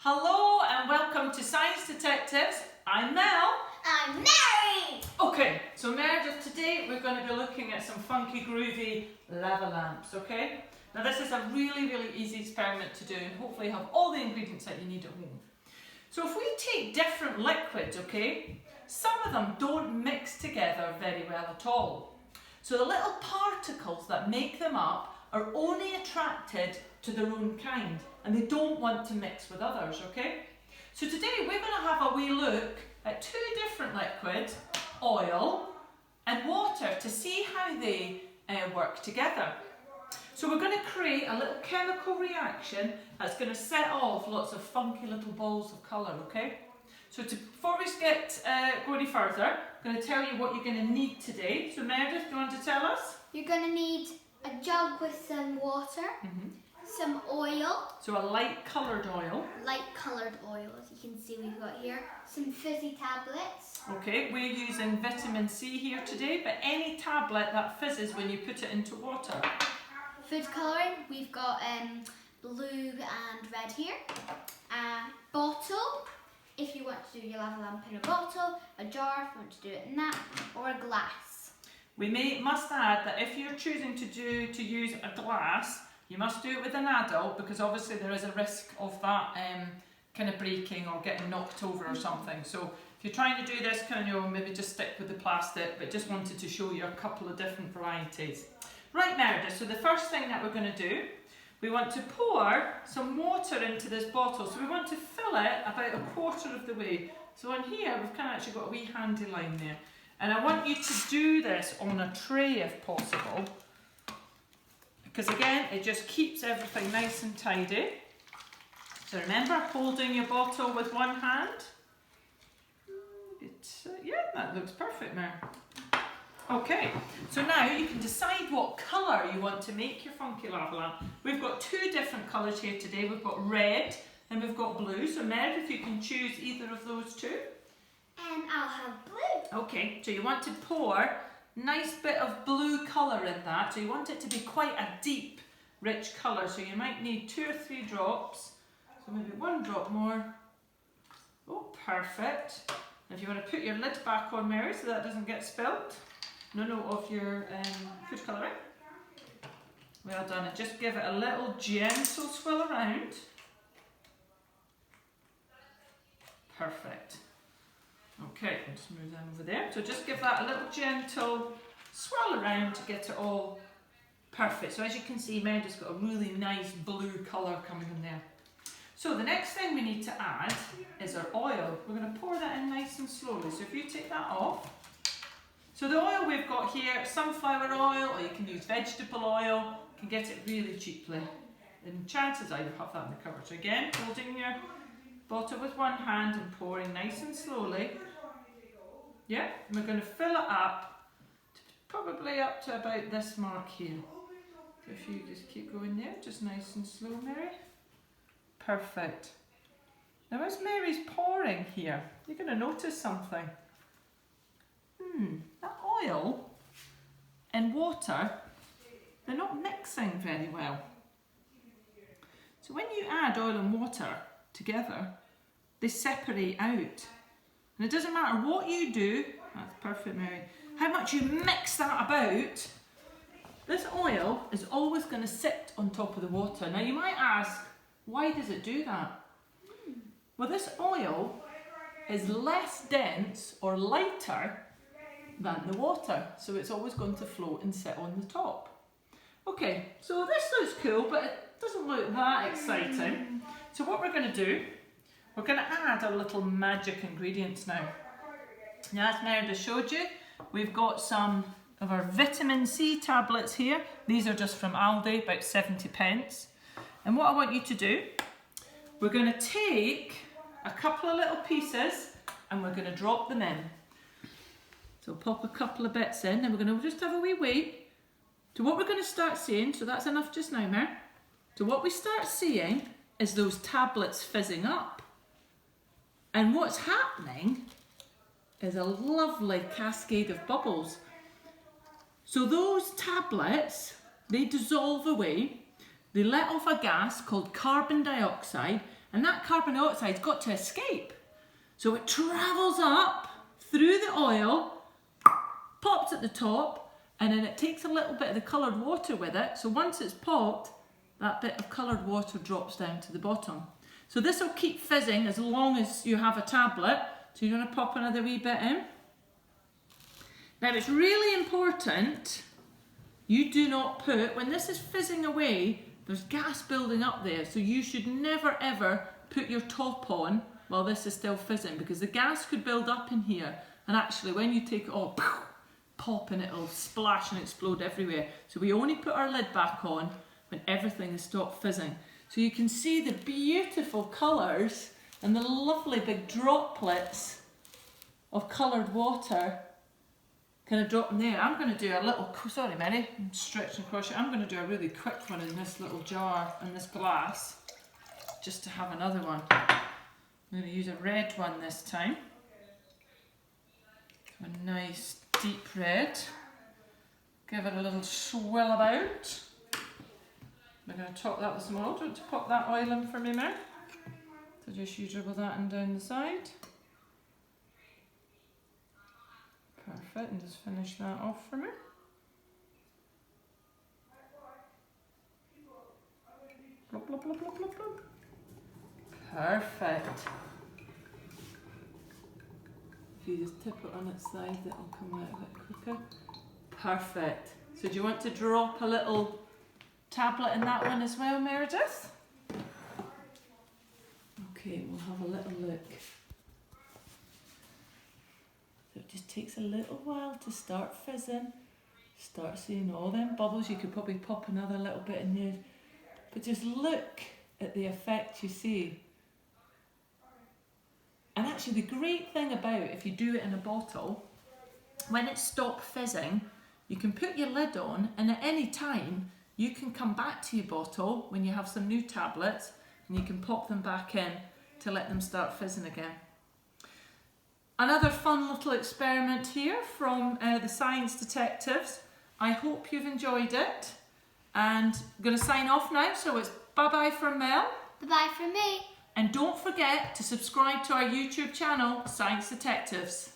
Hello and welcome to Science Detectives. I'm Mel. I'm Mary! Okay, so Meredith, today we're going to be looking at some funky groovy lava lamps, okay? Now this is a really easy experiment to do and hopefully you have all the ingredients that you need at home. So if we take different liquids, okay, some of them don't mix together very well at all. So the little particles that make them up are only attracted to their own kind and they don't want to mix with others, okay? So today we're going to have a wee look at two different liquids, oil and water, to see how they work together. So we're going to create a little chemical reaction that's going to set off lots of funky little balls of colour, okay? So before we get go any further, I'm going to tell you what you're going to need today. So Meredith, do you want to tell us? You're going to need a jug with some water, some oil. So a light coloured oil. Light coloured oil, as you can see we've got here. Some fizzy tablets. Okay, we're using vitamin C here today, but any tablet that fizzes when you put it into water. Food colouring, we've got blue and red here. A bottle, if you want to do your lava lamp in a bottle. A jar, if you want to do it in that. Or a glass. We must add that if you're choosing to use a glass, you must do it with an adult, because obviously there is a risk of that kind of breaking or getting knocked over or something. So if you're trying to do this, maybe just stick with the plastic, but just wanted to show you a couple of different varieties. Right, Meredith, so the first thing that we're going to do, we want to pour some water into this bottle. So we want to fill it about a quarter of the way. So on here, we've kind of actually got a wee handy line there. And I want you to do this on a tray if possible, because again, it just keeps everything nice and tidy. So remember, holding your bottle with one hand. Yeah, that looks perfect, Mary. Okay, so now you can decide what colour you want to make your funky lava lamp. We've got two different colours here today. We've got red and we've got blue. So Meredith, you can choose either of those two. And I'll have blue. Okay, so you want to pour nice bit of blue colour in that. So you want it to be quite a deep, rich colour. So you might need 2 or 3 drops. So maybe 1 drop more. Oh, perfect. If you want to put your lid back on, Mary, so that doesn't get spilt. No, of your food colouring. Well done. And just give it a little gentle swirl around. Perfect. Okay, let's move them over there. So just give that a little gentle swirl around to get it all perfect. So as you can see, Meredith's got a really nice blue colour coming in there. So the next thing we need to add is our oil. We're going to pour that in nice and slowly. So if you take that off. So the oil we've got here, sunflower oil, or you can use vegetable oil. You can get it really cheaply. And chances are you have that in the cupboard. So again, holding your bottle with one hand and pouring nice and slowly. Yeah, and we're going to fill it up, probably up to about this mark here. So if you just keep going there, just nice and slow, Mary. Perfect. Now as Mary's pouring here, you're going to notice something. That oil and water, they're not mixing very well. So when you add oil and water together, they separate out. And it doesn't matter what you do, that's perfect, Mary, how much you mix that about, this oil is always going to sit on top of the water. Now you might ask, why does it do that? Well, this oil is less dense or lighter than the water, so it's always going to float and sit on the top. Okay, so this looks cool, but it doesn't look that exciting. So what we're going to do, we're going to add our little magic ingredients now. Now, as Meredith showed you, we've got some of our vitamin C tablets here. These are just from Aldi, about 70p. And what I want you to do, we're going to take a couple of little pieces and we're going to drop them in. So pop a couple of bits in and we're going to just have a wee wait to what we're going to start seeing. So that's enough just now, Mer. So what we start seeing is those tablets fizzing up. And what's happening is a lovely cascade of bubbles. So those tablets, they dissolve away. they let off a gas called carbon dioxide, and that carbon dioxide's got to escape. So it travels up through the oil, pops at the top, and then it takes a little bit of the coloured water with it. So once it's popped, that bit of coloured water drops down to the bottom. So this will keep fizzing as long as you have a tablet. So you're going to pop another wee bit in. Now it's really important you do not put, when this is fizzing away, there's gas building up there. So you should never ever put your top on while this is still fizzing, because the gas could build up in here, and actually when you take it off, pop, and it'll splash and explode everywhere. So we only put our lid back on when everything has stopped fizzing. So you can see the beautiful colours and the lovely big droplets of coloured water kind of dropping there. I'm going to do a little, sorry Mary, I'm stretching across you. I'm going to do a really quick one in this little jar and this glass, just to have another one. I'm going to use a red one this time. A nice deep red. Give it a little swirl about. We're going to top that with some oil. Do you want to pop that oil in for me, Mary? So just you dribble that in down the side. Perfect, and just finish that off for me. Blop, blop, blop, blop, blop, blop. Perfect. If you just tip it on its side, it'll come out a bit quicker. Perfect. So do you want to drop a little tablet in that one as well, Meredith? Okay, we'll have a little look. So it just takes a little while to start fizzing. Start seeing all them bubbles. You could probably pop another little bit in there. But just look at the effect you see. And actually the great thing about if you do it in a bottle, when it stops fizzing, you can put your lid on, and at any time you can come back to your bottle when you have some new tablets, and you can pop them back in to let them start fizzing again. Another fun little experiment here from the Science Detectives. I hope you've enjoyed it, and I'm going to sign off now, so it's bye-bye from Mel. Bye-bye from me. And don't forget to subscribe to our YouTube channel, Science Detectives.